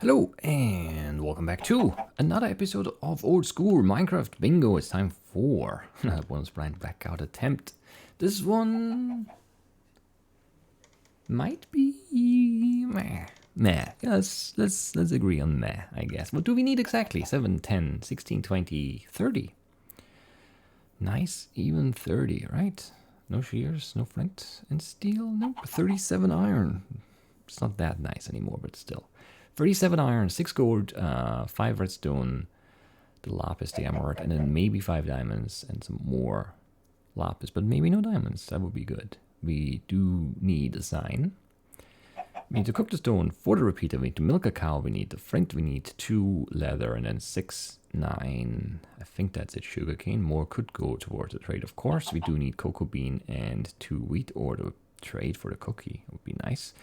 Hello and welcome back to another episode of Old School Minecraft Bingo. It's time for another bonus blind blackout attempt. This one might be meh. Yeah, let's agree on meh, I guess. What do we need exactly? 7, 10, 16, 20, 30. Nice, even 30, right? No shears, no flint and steel. Nope, 37 iron. It's not that nice anymore, but still. 37 iron, 6 gold, 5 redstone, the lapis, the emerald, and then maybe 5 diamonds and some more lapis, but maybe no diamonds. That would be good. We do need a sign. We need to cook the stone for the repeater. We need to milk a cow. We need the flint. We need 2 leather, and then 6, 9. I think that's it. Sugarcane. More could go towards the trade, of course. We do need cocoa bean and 2 wheat, or the trade for the cookie. It would be nice.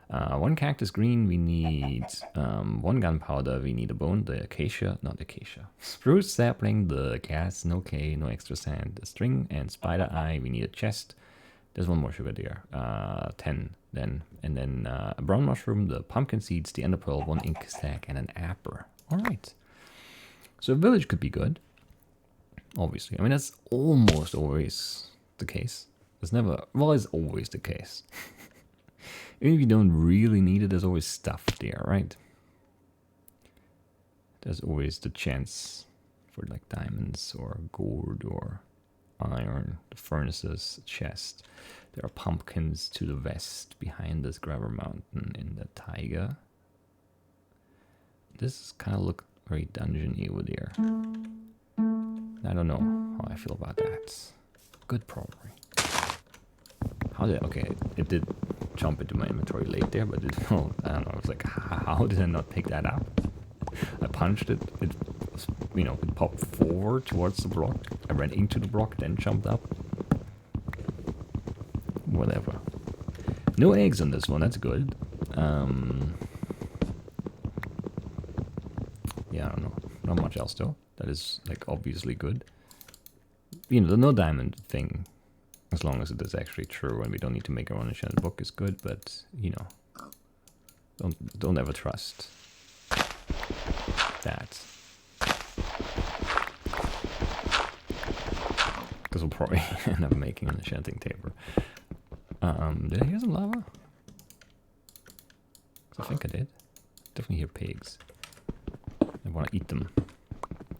1 cactus green, we need 1 gunpowder, we need a bone, the acacia, not acacia. Spruce sapling, the gas, no K, no extra sand, a string, and spider eye, we need a chest. There's 1 more sugar there, 10 then. And then a brown mushroom, the pumpkin seeds, the ender pearl, 1 ink sac, and an apple. Alright. So a village could be good. Obviously. I mean, that's almost always the case. It's never, well, it's always the case. Even if you don't really need it, there's always stuff there, right? There's always the chance for like diamonds or gold or iron, the furnaces, chest. There are pumpkins to the west behind this gravel mountain in the taiga. This kind of look very dungeony over there. I don't know how I feel about that. Good probably. How did okay? It did jump into my inventory late there, but I don't know. I was like, how did I not pick that up? I punched it. It was, it popped forward towards the block. I ran into the block, then jumped up. Whatever. No eggs on this one. That's good. Yeah, I don't know. Not much else though. That is like obviously good. The no diamond thing. As long as it is actually true and we don't need to make our own enchanted book is good, but, don't ever trust that. Because we'll probably end up making an enchanting table. Did I hear some lava? I think I did. Definitely hear pigs. I want to eat them.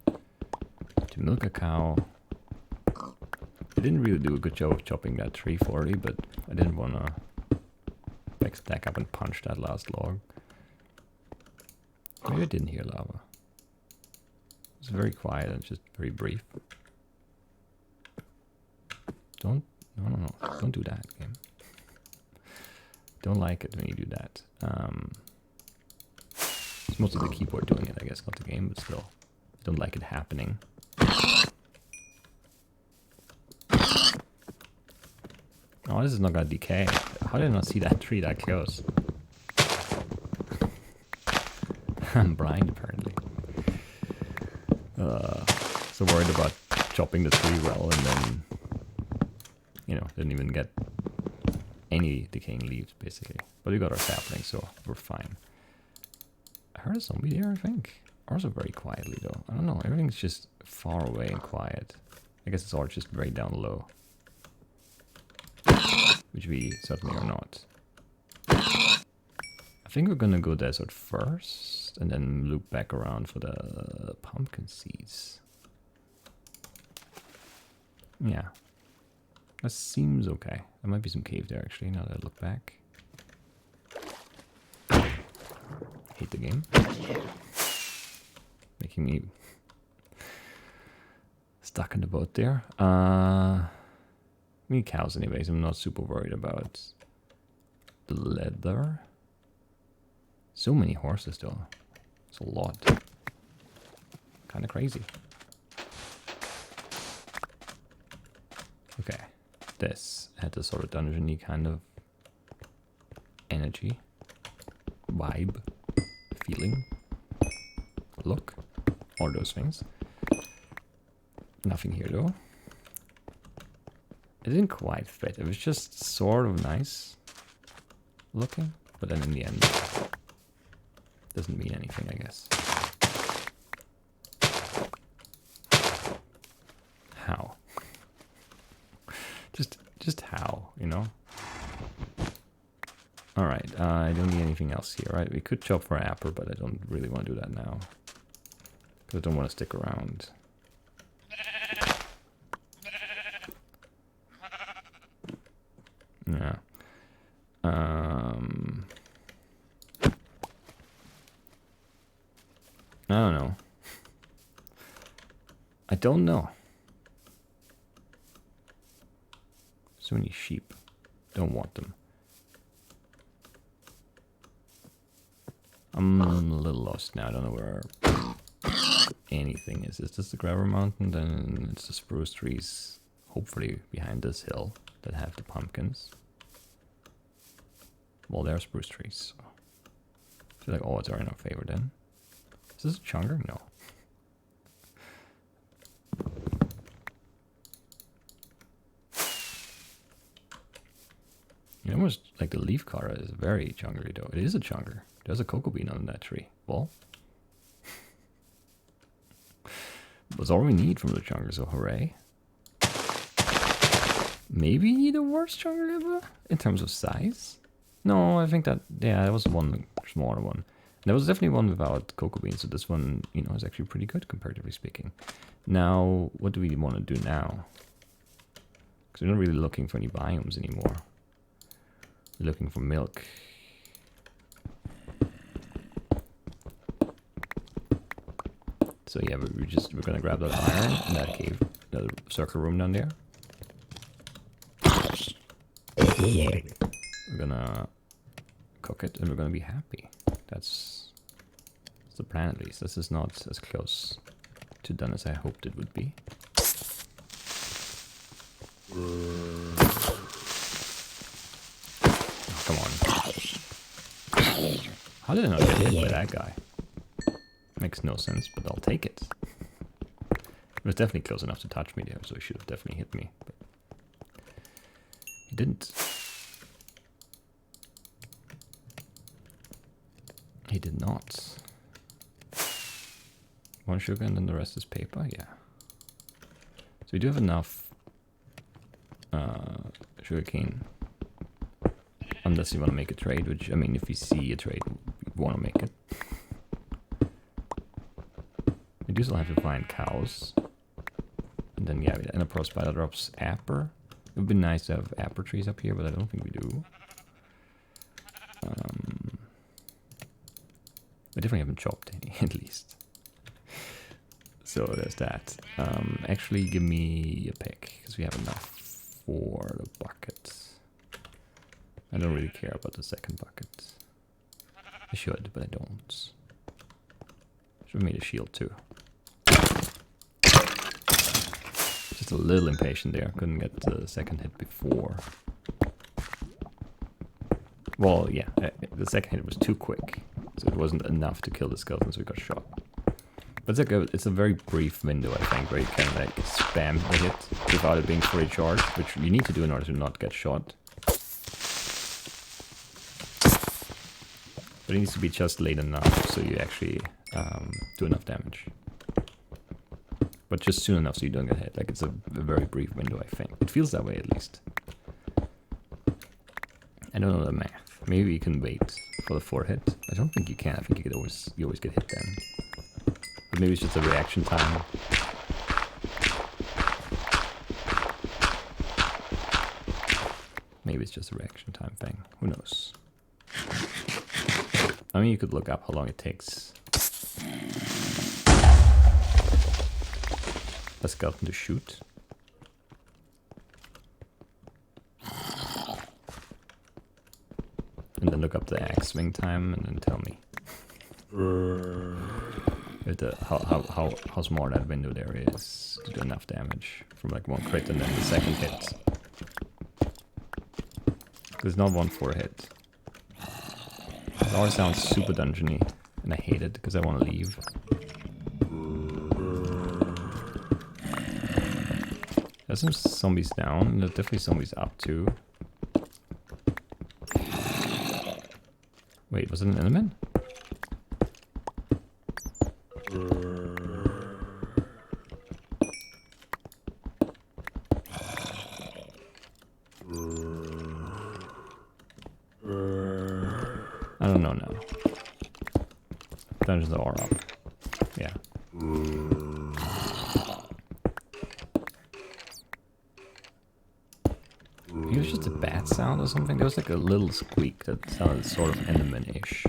To milk a cow. I didn't really do a good job of chopping that tree for you, but I didn't want to stack up and punch that last log. Maybe I didn't hear lava. It's very quiet and just very brief. No, don't do that, game. Don't like it when you do that. It's mostly the keyboard doing it, I guess, not the game, but still. I don't like it happening. Oh, this is not gonna decay. How did I not see that tree that close? I'm blind, apparently. So worried about chopping the tree well and then, didn't even get any decaying leaves, basically. But we got our sapling, so we're fine. I heard a zombie there, I think. Also very quietly, though. I don't know, everything's just far away and quiet. I guess it's all just very down low. Which we certainly are not. I think we're gonna go desert first, and then loop back around for the pumpkin seeds. Yeah. That seems okay. There might be some cave there, actually, now that I look back. Hate the game. Making me stuck in the boat there. We need cows anyways, I'm not super worried about the leather. So many horses though. It's a lot. Kinda crazy. Okay. This had this sort of dungeon-y kind of energy. Vibe. Feeling. Look. All those things. Nothing here though. It didn't quite fit. It was just sort of nice looking, but then in the end, Doesn't mean anything, I guess. How? Just how, you know? Alright, I don't need anything else here, right? We could chop for Apper, but I don't really want to do that now. Because I don't want to stick around. Yeah. I don't know. I don't know. So many sheep. Don't want them. I'm a little lost now. I don't know where anything is. Is this the Gravel Mountain? Then it's the spruce trees, hopefully behind this hill, that have the pumpkins. Well, there are spruce trees. So I feel like odds are in our favor then. Is this a chunker? No. You almost like the leaf cutter is very chunkery though. It is a chunker. There's a cocoa bean on that tree. Well, that's all we need from the chunker, so hooray. Maybe the worst chunker ever in terms of size? No, I think that, yeah, that was one smaller one. There was definitely one without cocoa beans, so this one, you know, is actually pretty good comparatively speaking. Now, what do we want to do now? Because we're not really looking for any biomes anymore. We're looking for milk. So yeah, we're gonna grab that iron in that cave, that circle room down there. We're gonna cook it and we're gonna be happy. That's the plan at least. This is not as close to done as I hoped it would be. Oh, come on. How did I not get hit by that guy? Makes no sense, but I'll take it. It was definitely close enough to touch me there, so he should have definitely hit me. But he didn't. He did not. One sugar and then the rest is paper? Yeah. So we do have enough sugarcane. Unless you want to make a trade, which, I mean, if you see a trade, you want to make it. We do still have to find cows. And then, yeah, and a pro spider drops apper. It would be nice to have apper trees up here, but I don't think we do. I definitely haven't chopped any, at least. So there's that. Actually, give me a pick, because we have enough for the bucket. I don't really care about the second bucket. I should, but I don't. Should have made a shield too. Just a little impatient there. Couldn't get the second hit before. Well, yeah, the second hit was too quick. So it wasn't enough to kill the skeleton, so we got shot. But it's a very brief window, I think, where you can like spam the hit without it being fully charged, which you need to do in order to not get shot. But it needs to be just late enough so you actually do enough damage. But just soon enough so you don't get hit. Like, it's a very brief window, I think. It feels that way, at least. I don't know the math. Maybe you can wait for the 4 hit. I don't think you can. I think you always get hit then. But maybe it's just a reaction time. Maybe it's just a reaction time thing. Who knows? I mean, you could look up how long it takes a skeleton to shoot. And then look up the axe swing time and then tell me how small that window there is to do enough damage from like 1 crit and then the second hit. There's not 1 4 hit. It always sounds super dungeony, and I hate it because I want to leave. There's some zombies down, and there's definitely zombies up too. Wait, was it an enderman? I don't know now. Dungeons are up. Yeah. Maybe it was just a bat sound or something. There was like a little squeak that sounded sort of Enderman-ish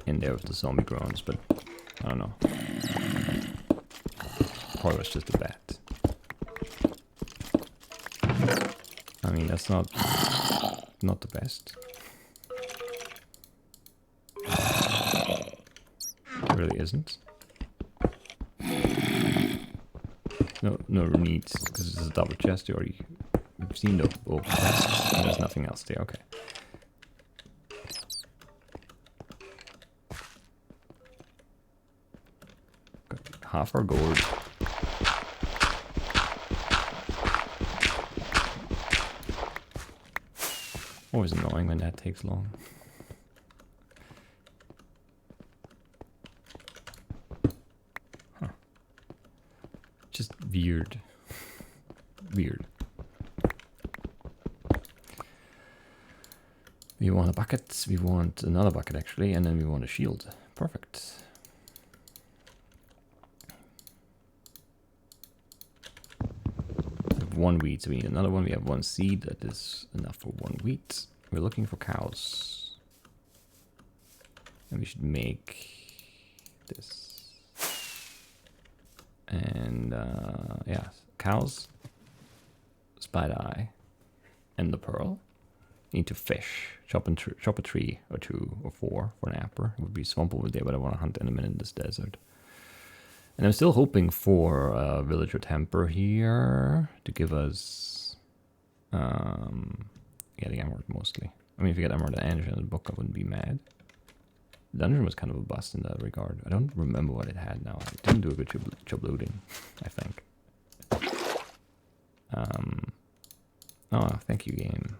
in there with the zombie groans, but I don't know. Or it was just a bat. I mean, that's not the best. It really isn't. No need, because it's a double chest. You've seen the open chest, and there's nothing else there. Okay. Got half our gold. Always annoying when that takes long. Huh. Just weird. Weird. We want a bucket, we want another bucket actually, and then we want a shield. Perfect. We have 1 wheat, so we need another one. We have 1 seed, that is enough for 1 wheat. We're looking for cows. And we should make this. And yeah, cows, spider eye, and the pearl. Need to fish. Chop a tree or 2 or 4 for an apple. It would be swamp over there, but I want to hunt Enderman in this desert. And I'm still hoping for a villager temper here to give us getting emerald mostly. I mean, if you get emerald and in the book, I wouldn't be mad. The dungeon was kind of a bust in that regard. I don't remember what it had now. I didn't do a good job looting, I think. Oh, thank you, game.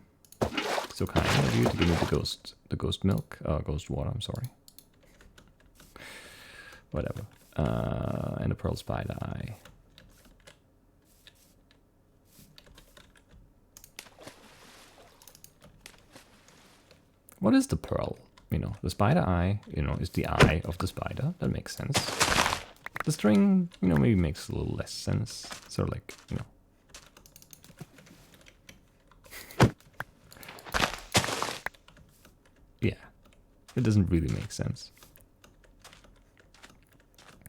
So kind of you to give me the ghost milk, ghost water. I'm sorry. Whatever. And a pearl spider eye. What is the pearl? You know, the spider eye, you know, is the eye of the spider. That makes sense. The string, you know, maybe makes a little less sense. Sort of like, you know. Yeah, it doesn't really make sense.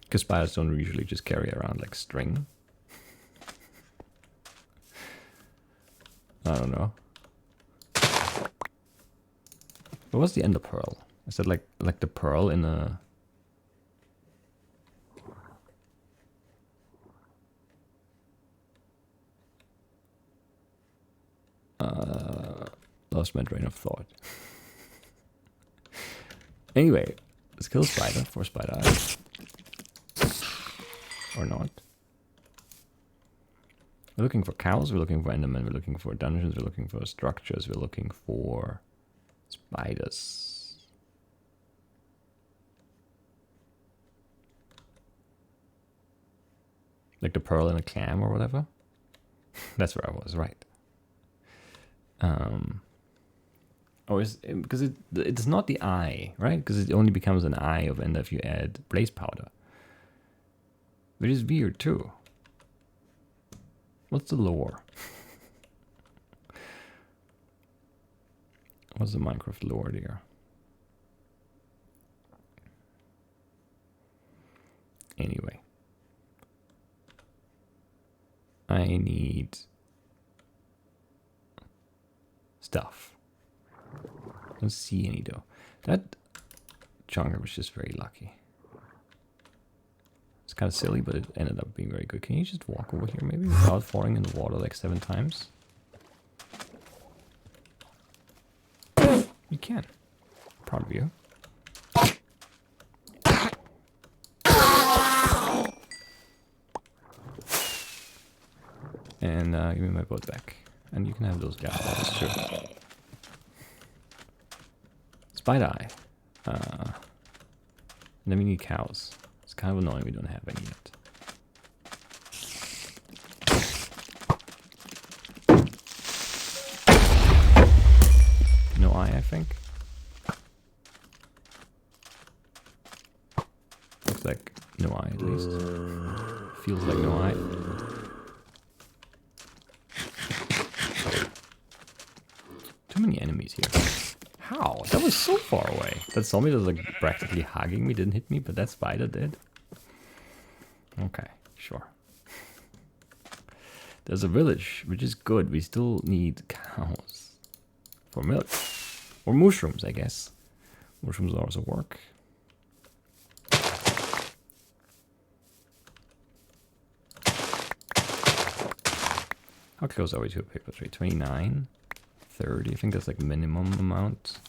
Because spiders don't usually just carry around like string. I don't know. What was the ender pearl? Is that like the pearl in a... lost my train of thought. Anyway, let's kill spider for spider eye. Or not. We're looking for cows, we're looking for endermen, we're looking for dungeons, we're looking for structures, we're looking for spiders. Like the pearl in a clam or whatever. That's where I was, right. Because it's not the eye, right? Because it only becomes an eye of ender if you add blaze powder. Which is weird too. What's the lore? What's the Minecraft lore there? Anyway. I need stuff. I don't see any though. That chunker was just very lucky. It's kind of silly, but it ended up being very good. Can you just walk over here maybe without falling in the water like 7 times? You can. Proud of you. And give me my boat back. And you can have those gas bottles too. Spider eye. And then we need cows. It's kind of annoying we don't have any yet. No eye, I think. Looks like no eye, at least. Feels like no eye. Too many enemies here. How? That was so far away. That zombie that was like practically hugging me didn't hit me, but that spider did. Okay, sure. There's a village, which is good. We still need cows for milk. Or mushrooms, I guess. Mushrooms also work. How close are we to a paper trade? 29, 30. I think that's like minimum amount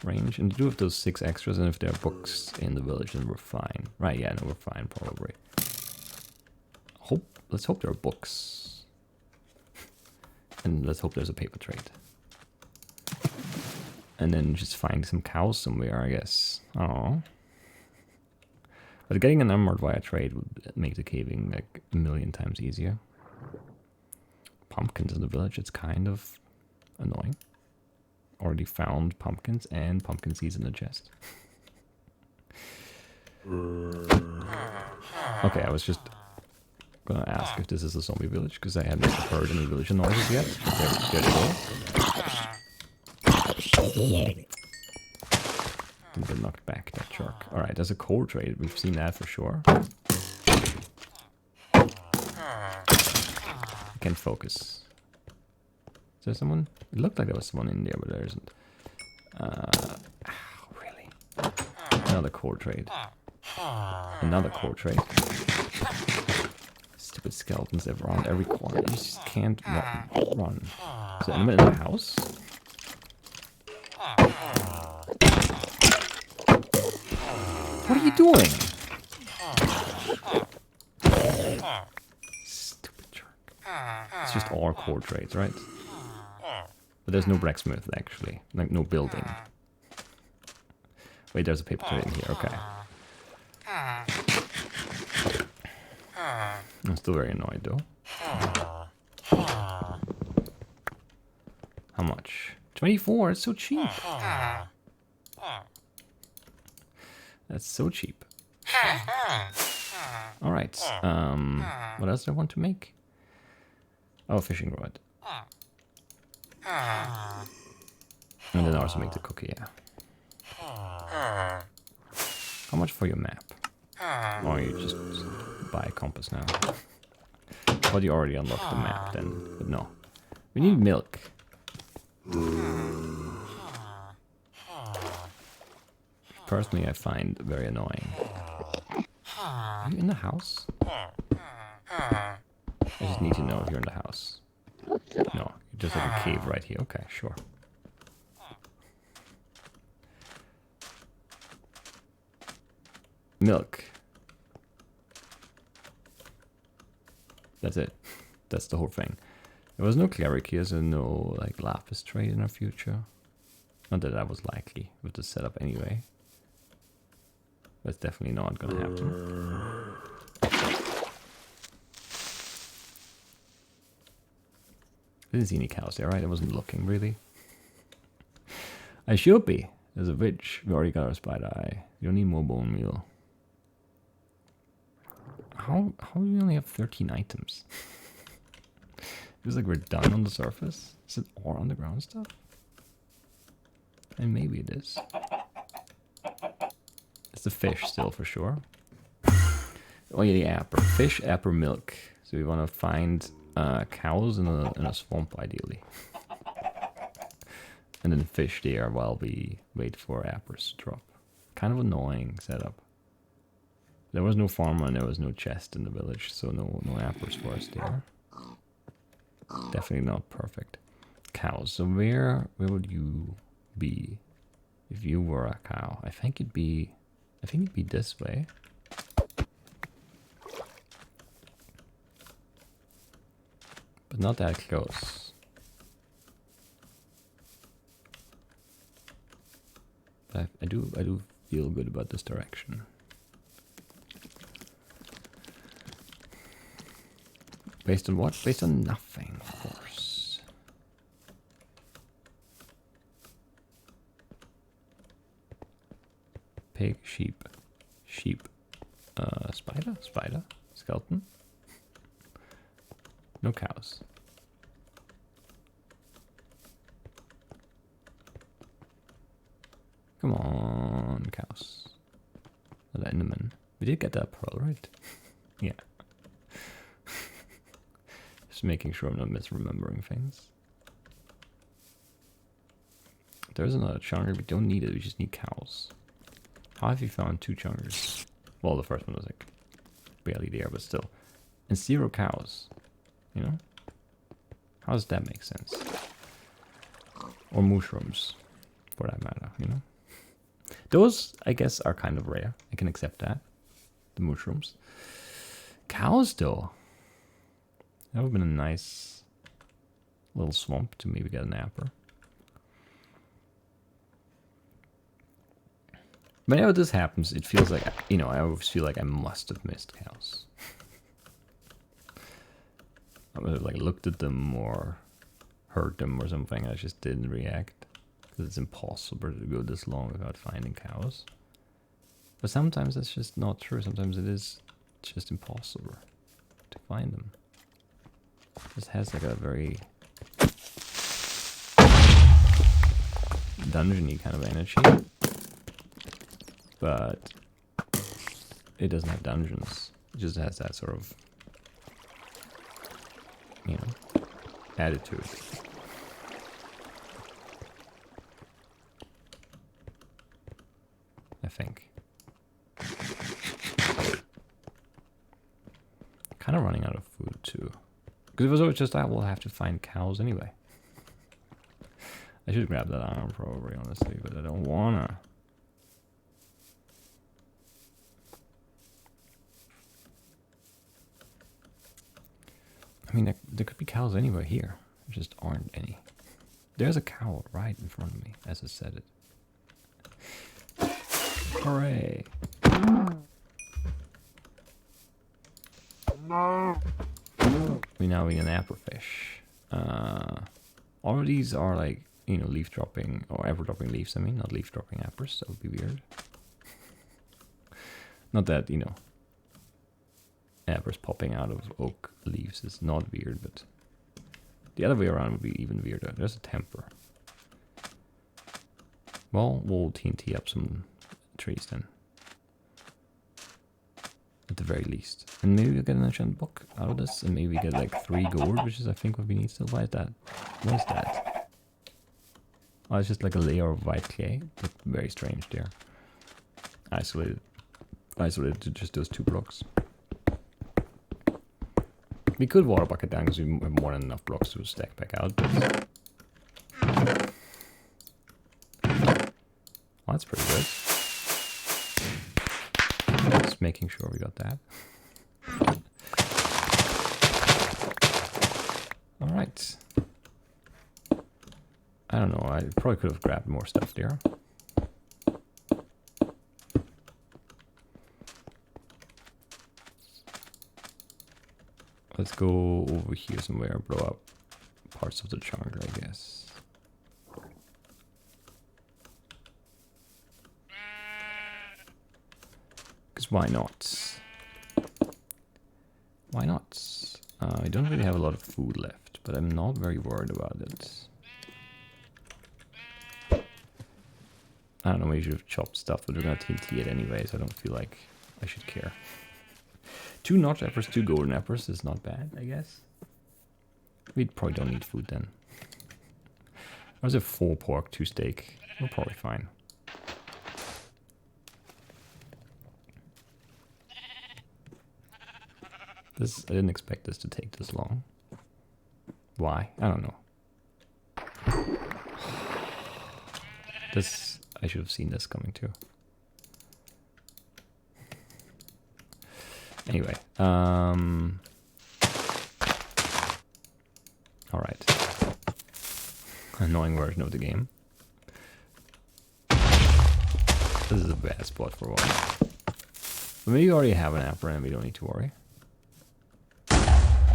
range. And to do with those 6 extras, and if there are books in the village, then we're fine. Right, yeah, no, we're fine, probably. Let's hope there are books. And let's hope there's a paper trade. And then just find some cows somewhere, I guess. Oh. But getting an emerald via trade would make the caving like a million times easier. Pumpkins in the village, it's kind of annoying. Already found pumpkins and pumpkin seeds in the chest. Okay, I was just gonna ask if this is a zombie village, because I haven't heard any village noises yet. There they go. Didn't get knocked back, that jerk. Alright, there's a coal trade. We've seen that for sure. I can't focus. Is there someone? It looked like there was someone in there, but there isn't. Really? Another coal trade. Another coal trade. Stupid skeletons around every corner. You just can't run. Is there anyone in the house? What are you doing? Stupid jerk. It's just all core trades, right? But there's no blacksmith, actually. Like, no building. Wait, there's a paper trade in here. Okay. I'm still very annoyed, though. How much? 24? It's so cheap. That's so cheap. Alright. What else do I want to make? Oh, fishing rod. And then also make the cookie, yeah. How much for your map? Or you just buy a compass now? But you already unlocked the map then. But no. We need milk. Personally, I find very annoying. Are you in the house? I just need to know if you're in the house. No, you're just like a cave right here. Okay, sure. Milk. That's it. That's the whole thing. There was no cleric here, so no like lapis trade in our future. Not that that was likely with the setup anyway. That's definitely not gonna happen. Didn't see any cows there, right? I wasn't looking, really. I should be. There's a witch. We already got our spider eye. You don't need more bone meal. How do we only have 13 items? Feels like we're done on the surface. Is it all underground stuff? And maybe it is. It's the fish still for sure. Oh yeah, the apple. Fish, apple, milk. So we want to find cows in a swamp ideally. And then fish there while we wait for apples to drop. Kind of annoying setup. There was no farmer and there was no chest in the village, so no apples for us there. Definitely not perfect. Cows. So where would you be if you were a cow? I think it'd be this way. But not that close. But I do feel good about this direction. Based on what? Based on nothing, of course. Pig, sheep, sheep, spider, spider, skeleton. No cows. Come on, cows. The Enderman. We did get that pearl, right? Yeah. Just making sure I'm not misremembering things. There's another chunger. We don't need it. We just need cows. How have you found 2 chungers? Well, the first one was like barely there, but still. And 0 cows. You know? How does that make sense? Or mushrooms, for that matter, you know? Those, I guess, are kind of rare. I can accept that. The mushrooms. Cows, though. That would have been a nice little swamp to maybe get an apple. Whenever this happens, it feels like, you know, I always feel like I must have missed cows. I would have like looked at them or heard them or something. I just didn't react because it's impossible to go this long without finding cows. But sometimes that's just not true. Sometimes it is just impossible to find them. This has like a very dungeony kind of energy, but it doesn't have dungeons. It just has that sort of, you know, attitude. I think. Kind of running out of food too. Because it was always just that we'll have to find cows anyway. I should grab that iron probably, honestly, but I don't wanna. I mean, there could be cows anywhere here. There just aren't any. There's a cow right in front of me as I said it. Hooray! We now eat an apple-fish. All of these are like, you know, leaf dropping, or apple dropping leaves, I mean, not leaf dropping apples. That would be weird. Not that, you know, apples popping out of oak leaves is not weird, but the other way around would be even weirder. There's a temper. Well, we'll TNT up some trees then. At the very least. And maybe we'll get an enchanted book out of this, and maybe we get like 3 gold, which is I think what we need still. Why is that? What is that? Oh, it's just like a layer of white clay. But very strange there. Isolated to just those 2 blocks. We could water bucket down because we have more than enough blocks to stack back out. But... well, that's pretty good. Just making sure we got that. Alright. I don't know, I probably could have grabbed more stuff there. Let's go over here somewhere and blow up parts of the chunger, I guess. Because why not? Why not? I don't really have a lot of food left, but I'm not very worried about it. I don't know, maybe I should have chopped stuff, but we're gonna TNT it anyway, so I don't feel like I should care. 2 notch apples, 2 golden apples is not bad, I guess. We probably don't need food then. I was at 4 pork, 2 steak. We're probably fine. I didn't expect this to take this long. Why? I don't know. I should have seen this coming too. Anyway, alright. Annoying version of the game. This is a bad spot for one. But maybe you already have an apple and we don't need to worry.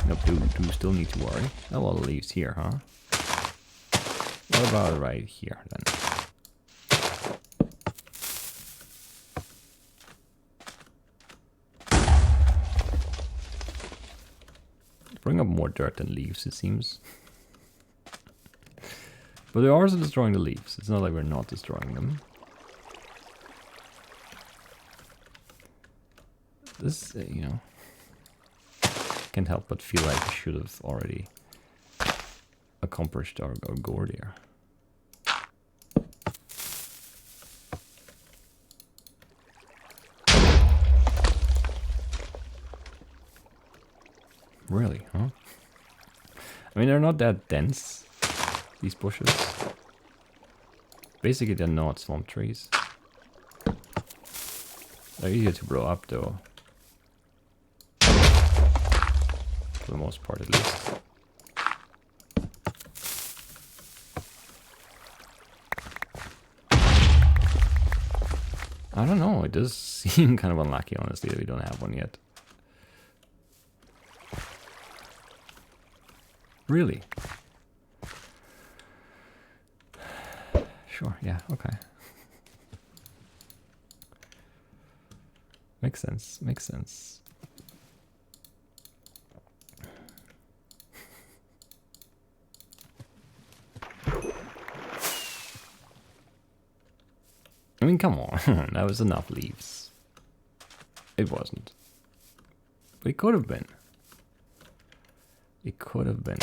Nope, do still need to worry. Oh, well, the leaves here, huh? What about right here, then? bring up more dirt than leaves, it seems. But they're also destroying the leaves. It's not like we're not destroying them. This, you know, can't help but feel like we should have already accomplished our goal there. Really, huh? I mean, they're not that dense, these bushes. Basically, they're not swamp trees. They're easier to blow up, though. For the most part, at least. I don't know, it does seem kind of unlucky, honestly, that we don't have one yet. Really? Sure, yeah, okay. Makes sense, makes sense. I mean, come on, that was enough leaves. It wasn't. But it could have been. It could have been.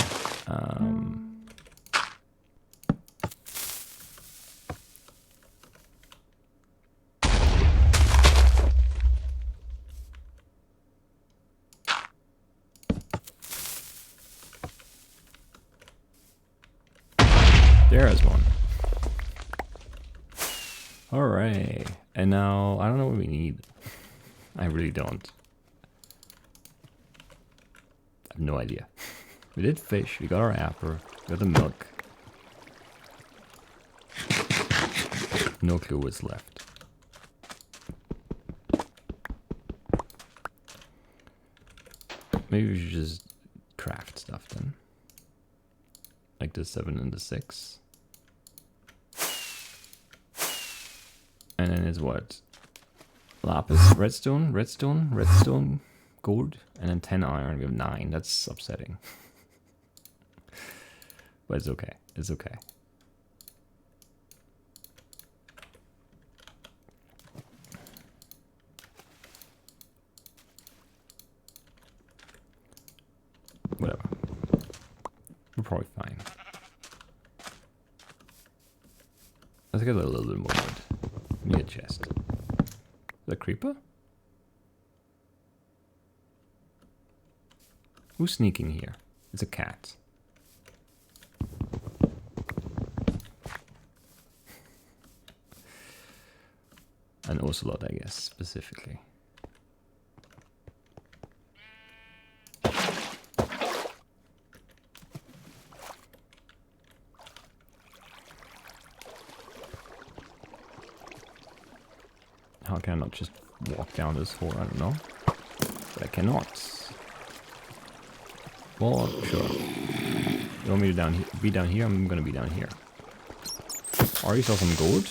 There is one. Alright. And now, I don't know what we need. I really don't. I have no idea. We did fish, we got our apple, we got the milk. No clue what's left. Maybe we should just craft stuff then. Like the 7 and the 6. And then it's what? Lapis, redstone, redstone, redstone, gold, and then 10 iron. We have 9. That's upsetting. But it's okay. It's okay. Whatever. We're probably fine. Let's get a little bit more wood. Need a chest. Is that a creeper? Who's sneaking here? It's a cat. An ocelot, I guess, specifically. How can I not just walk down this hole? I don't know. But I cannot. Well, sure. You want me to be down here? I'm gonna be down here. Are you saw some gold?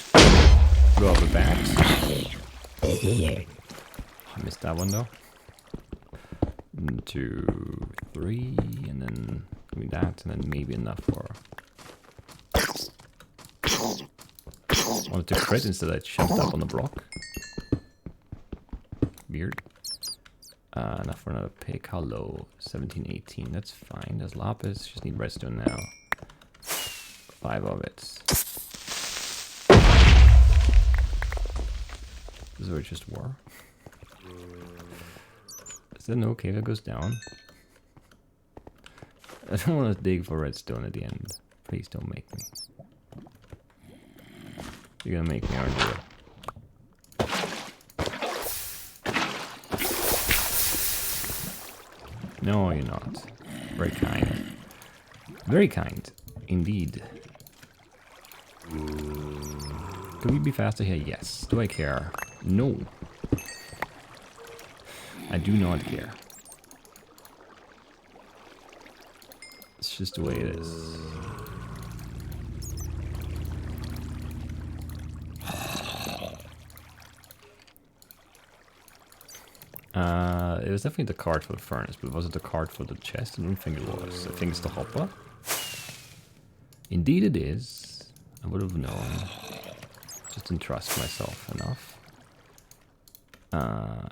Go up the bat. I missed that one though. 1, 2, 3, and then give me that, and then maybe enough for. I wanted to crit instead I jumped up on the block. Weird. Enough for another pick. How low? 17, 18. That's fine. There's lapis. Just need redstone now. 5 of it. This is where it just were. Is that no cave that goes down? I don't want to dig for redstone at the end. Please don't make me. You're gonna make me, aren't you? No, you're not. Very kind. Very kind, indeed. Can we be faster here? Yes. Do I care? No. I do not care. It's just the way it is. It was definitely the card for the furnace, but was it the card for the chest? I don't think it was. I think it's the hopper. Indeed it is. I would have known. Just didn't trust myself enough.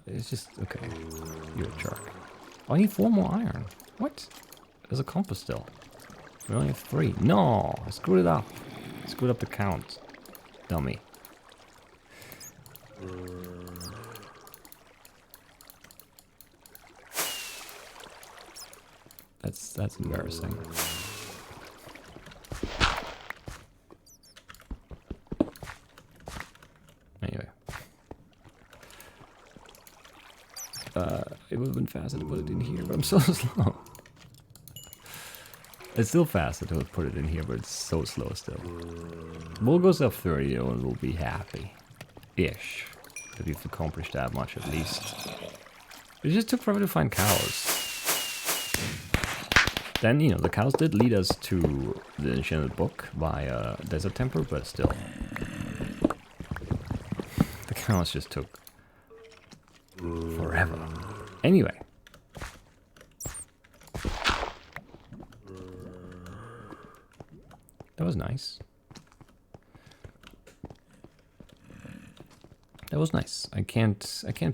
It's just... Okay. You're a jerk. Oh, I need 4 more iron. What? There's a compass still. We only have 3. No! I screwed it up. I screwed up the count. Dummy. That's embarrassing. Anyway. It would have been faster to put it in here, but I'm so slow. It's still faster to put it in here, but it's so slow still. We'll go sub 30 and we'll be happy. Ish. That we've accomplished that much at least. It just took forever to find cows. Then, you know, the cows did lead us to the enchanted book via Desert Temple, but still. The cows just took forever. Anyway. That was nice. That was nice. I can't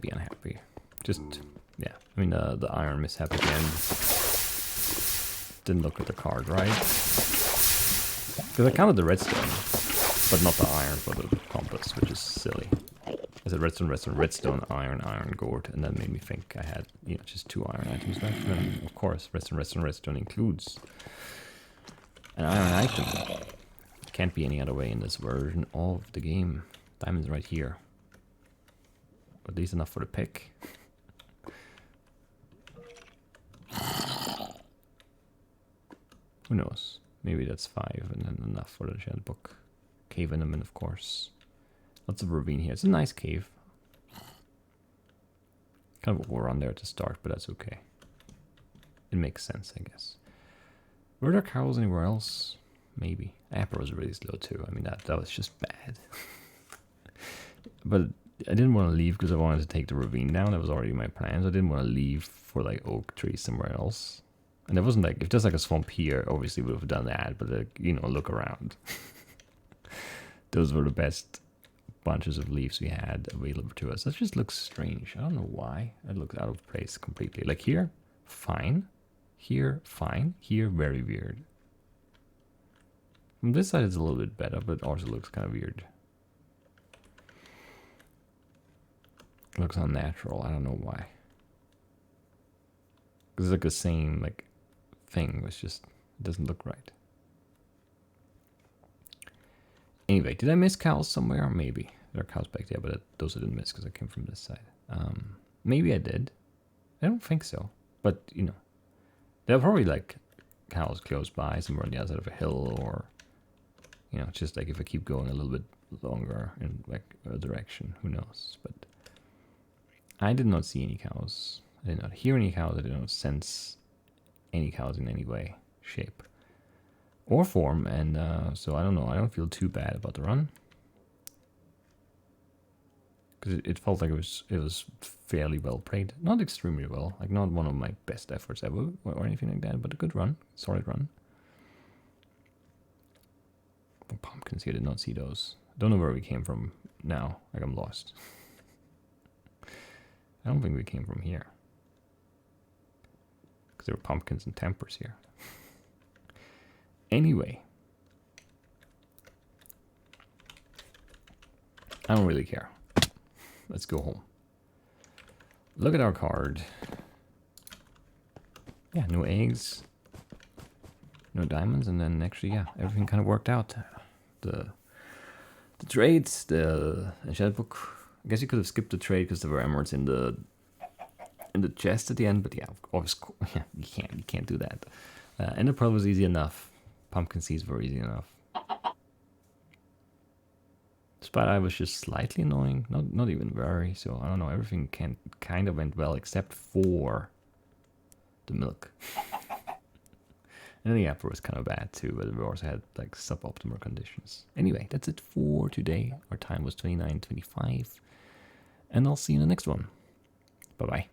be unhappy. Just, yeah. I mean, the iron mishap again. Didn't look at the card right. Because I counted the redstone, but not the iron for the compass, which is silly. I said redstone, redstone, redstone, iron, iron, gourd, and that made me think I had, you know, just 2 iron items left. And then, of course, redstone, redstone, redstone includes an iron item. Can't be any other way in this version of the game. Diamond's right here. At least enough for the pick. Who knows? Maybe that's 5 and then enough for the enchanted book. Cave in of course. Lots of ravine here. It's a nice cave. Kind of a war on there to start, but that's okay. It makes sense, I guess. Were there cows anywhere else? Maybe. Apple was really slow too. I mean, that was just bad. But I didn't want to leave because I wanted to take the ravine down. That was already my plans. I didn't want to leave for like oak trees somewhere else. And it wasn't like, if there's like a swamp here, obviously we would have done that. But like, you know, look around. Those were the best bunches of leaves we had available to us. That just looks strange. I don't know why. It looks out of place completely. Like here, fine. Here, fine. Here, very weird. From this side, it's a little bit better, but also looks kind of weird. It looks unnatural. I don't know why. Because it's like the same like thing. It's just, it doesn't look right. Anyway, did I miss cows somewhere? Maybe. There are cows back there, but those I didn't miss because I came from this side. Maybe I did. I don't think so. But, you know. There are probably like cows close by, somewhere on the other side of a hill, or, you know, just like if I keep going a little bit longer in like a direction, who knows. But I did not see any cows. I did not hear any cows. I did not sense any cows in any way, shape, or form. And so I don't know. I don't feel too bad about the run. Because it felt like it was fairly well played. Not extremely well. Like, not one of my best efforts ever or anything like that, but a good run. Solid run. Oh, pumpkins here. Did not see those. Don't know where we came from now. Like, I'm lost. I don't think we came from here. Because there were pumpkins and tempers here. Anyway. I don't really care. Let's go home. Look at our card. Yeah, no eggs. No diamonds, and then actually, yeah, everything kind of worked out. The trades, the enchanted book. I guess you could have skipped the trade because there were emeralds in the chest at the end, but yeah, obviously, yeah, you can't do that. And the pearl was easy enough. Pumpkin seeds were easy enough. Spot eye was just slightly annoying, not even very. So I don't know. Everything kind of went well except for the milk. And the apple was kind of bad too, but we also had like suboptimal conditions. Anyway, that's it for today. Our time was 29:25, and I'll see you in the next one. Bye bye.